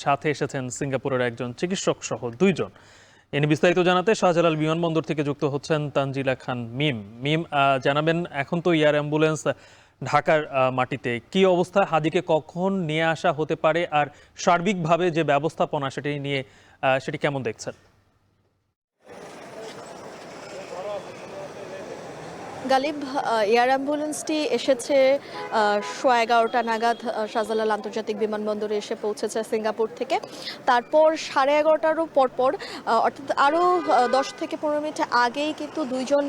সাথে এসেছেন সিঙ্গাপুরের একজন চিকিৎসক সহ দুইজন। এ নিয়ে বিস্তারিত জানাতে শাহজালাল বিমানবন্দর থেকে যুক্ত হচ্ছেন তানজিলা খান মিম। মিম, জানাবেন এখন তো এয়ার অ্যাম্বুলেন্স ঢাকার মাটিতে কি অবস্থা, হাদিকে কখন নিয়ে আসা হতে পারে, আর সার্বিকভাবে যে ব্যবস্থাপনা সেটি নিয়ে সেটি কেমন দেখছেন? গালিব, এয়ার অ্যাম্বুলেন্সটি এসেছে 11:15 নাগাদ শাহজালাল আন্তর্জাতিক বিমানবন্দরে এসে পৌঁছেছে সিঙ্গাপুর থেকে। তারপর 11:30টারও পরপর অর্থাৎ আরও 10 থেকে 15 মিনিট আগেই কিন্তু দুইজন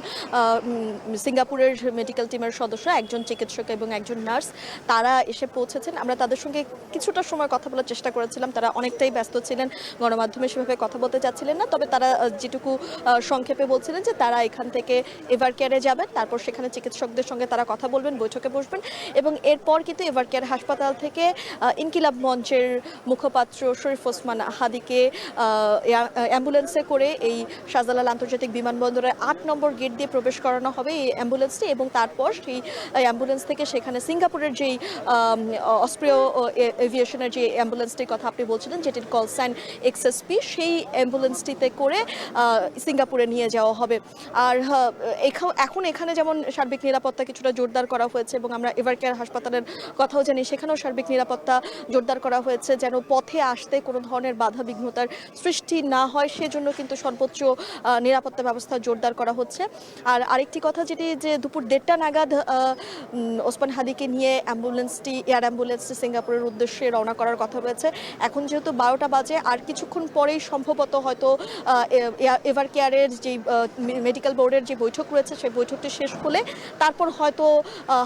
সিঙ্গাপুরের মেডিকেল টিমের সদস্য, একজন চিকিৎসক এবং একজন নার্স, তারা এসে পৌঁছেছেন। আমরা তাদের সঙ্গে কিছুটা সময় কথা বলার চেষ্টা করেছিলাম। তারা অনেকটাই ব্যস্ত ছিলেন, গণমাধ্যমে সেভাবে কথা বলতে চাচ্ছিলেন না। তবে তারা যেটুকু সংক্ষেপে বলছিলেন যে তারা এখান থেকে এভার কেয়ারে যাবেন, তারপর সেখানে চিকিৎসকদের সঙ্গে তারা কথা বলবেন, বৈঠকে বসবেন এবং এরপর কিন্তু এভার কেয়ার হাসপাতাল থেকে ইনকিলাব মঞ্চের মুখপাত্র শরীফ ওসমান হাদিকে অ্যাম্বুলেন্সে করে এই শাহজালাল আন্তর্জাতিক বিমানবন্দরের 8 নম্বর গেট দিয়ে প্রবেশ করানো হবে এই অ্যাম্বুলেন্সটি। এবং তারপর সেই অ্যাম্বুলেন্স থেকে সেখানে সিঙ্গাপুরের যেই অস্ট্রিয় এভিয়েশনের যে অ্যাম্বুলেন্সটির কথা আপনি বলছিলেন, যেটির কল সাইন XSP, সেই অ্যাম্বুলেন্সটিতে করে সিঙ্গাপুরে নিয়ে যাওয়া হবে। আর এখন এখানে যেমন সার্বিক নিরাপত্তা কিছুটা জোরদার করা হয়েছে এবং আমরা এভার কেয়ার হাসপাতালের কথাও জানি, সেখানেও সার্বিক নিরাপত্তা জোরদার করা হয়েছে যেন পথে আসতে কোনো ধরনের বাধা বিঘ্নতার সৃষ্টি না হয়, সেজন্য কিন্তু সর্বোচ্চ নিরাপত্তা ব্যবস্থা জোরদার করা হচ্ছে। আর আরেকটি কথা যেটি, যে দুপুর 1:30 নাগাদ ওসমান হাদিকে নিয়ে এয়ার অ্যাম্বুলেন্সটি সিঙ্গাপুরের উদ্দেশ্যে রওনা করার কথা রয়েছে। এখন যেহেতু 12টা বাজে, আর কিছুক্ষণ পরেই সম্ভবত হয়তো এভার কেয়ারের যে মেডিকেল বোর্ডের যে বৈঠক রয়েছে সেই বৈঠকটি শেষ হলে তারপর হয়তো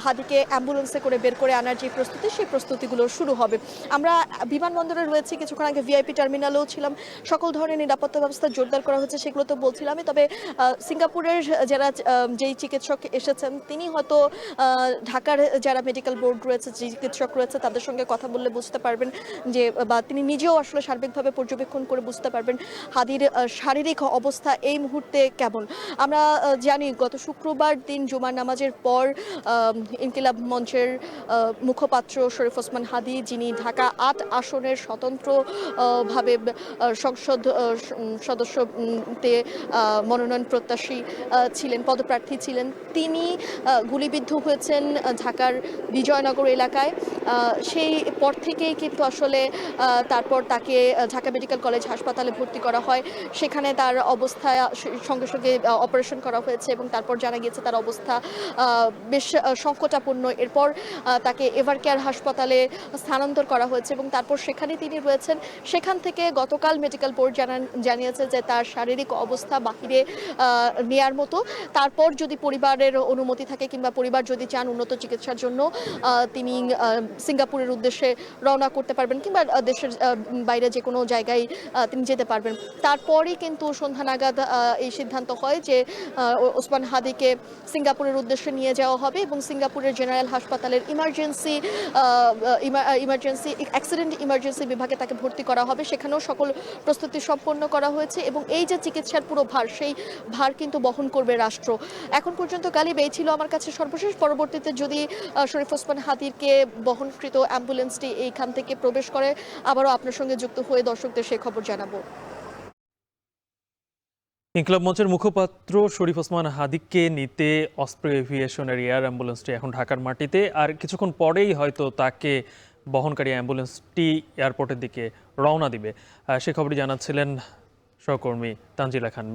হাদিকে অ্যাম্বুলেন্সে করে বের করে আনার যে প্রস্তুতি, সেই প্রস্তুতিগুলো শুরু হবে। আমরা বিমানবন্দরে রয়েছি, কিছুক্ষণ আগে ভিআইপি টার্মিনালেও ছিলাম। সকল ধরনের নিরাপত্তা ব্যবস্থা জোরদার করা হচ্ছে, সেগুলো তো বলছিলামই। তবে সিঙ্গাপুরের যারা যেই চিকিৎসক এসেছেন, তিনি হয়তো ঢাকার যারা মেডিকেল বোর্ড রয়েছে, যে চিকিৎসক রয়েছে, তাদের সঙ্গে কথা বললে বুঝতে পারবেন যে, বা তিনি নিজেও আসলে সার্বিকভাবে পর্যবেক্ষণ করে বুঝতে পারবেন হাদির শারীরিক অবস্থা এই মুহূর্তে কেমন। আমরা জানি গত শুক্রবার দিন জুমার নামাজের পর ইনকিলাব মঞ্চের মুখপাত্র শরীফ ওসমান হাদি, যিনি ঢাকা 8 আসনের স্বতন্ত্রভাবে সংসদ সদস্যতে মনোনয়ন প্রত্যাশী ছিলেন, পদপ্রার্থী ছিলেন, তিনি গুলিবিদ্ধ হয়েছেন ঢাকার বিজয়নগর এলাকায়। সেই পর থেকেই কিন্তু আসলে তারপর তাকে ঢাকা মেডিকেল কলেজ হাসপাতালে ভর্তি করা হয়। সেখানে তার অবস্থা সঙ্গে সঙ্গে অপারেশন করা হয়েছে এবং তারপর জানা গিয়েছে তার অবস্থা বেশ সংকটাপন্ন। এরপর তাকে এভার কেয়ার হাসপাতালে স্থানান্তর করা হয়েছে এবং তারপর সেখানে তিনি রয়েছেন। সেখান থেকে গতকাল মেডিকেল বোর্ড জানিয়েছে যে তার শারীরিক অবস্থা বাহিরে নেয়ার মতো। তারপর যদি পরিবারের অনুমতি থাকে কিংবা পরিবার যদি চান উন্নত চিকিৎসার জন্য, তিনি সিঙ্গাপুরের উদ্দেশ্যে রওনা করতে পারবেন কিংবা দেশের বাইরে যে কোনো জায়গায় তিনি যেতে পারবেন। তারপরই কিন্তু সন্ধ্যা নাগাদ এই সিদ্ধান্ত হয় যে ওসমান হাদিকে সিঙ্গাপুরের উদ্দেশ্যে নিয়ে যাওয়া হবে এবং সিঙ্গাপুরের জেনারেল হাসপাতালের অ্যাক্সিডেন্ট ইমার্জেন্সি বিভাগে তাকে ভর্তি করা হবে। সেখানেও সকল প্রস্তুতি সম্পন্ন করা হয়েছে এবং এই যে চিকিৎসার পুরো ভার, সেই ভার কিন্তু বহন করবে রাষ্ট্র। এখন পর্যন্ত গালিব এই ছিল আমার কাছে সর্বশেষ। পরবর্তীতে যদি শরীফ ওসমান হাদিকে বহনকৃত অ্যাম্বুলেন্সটি এইখান থেকে প্রবেশ করে, আবারও আপনার সঙ্গে যুক্ত হয়ে দর্শকদের সেই খবর জানাবো। ইনকিলাব মঞ্চের মুখপাত্র শরীফ ওসমান হাদিকে নিতে অস্ট্রিয় এভিয়েশনের এয়ার অ্যাম্বুলেন্সটি এখন ঢাকার মাটিতে, আর কিছুক্ষণ পরেই হয়তো তাকে বহনকারী অ্যাম্বুলেন্সটি এয়ারপোর্টের দিকে রওনা দিবে। সে খবরই জানাচ্ছিলেন সহকর্মী তানজিলা খান।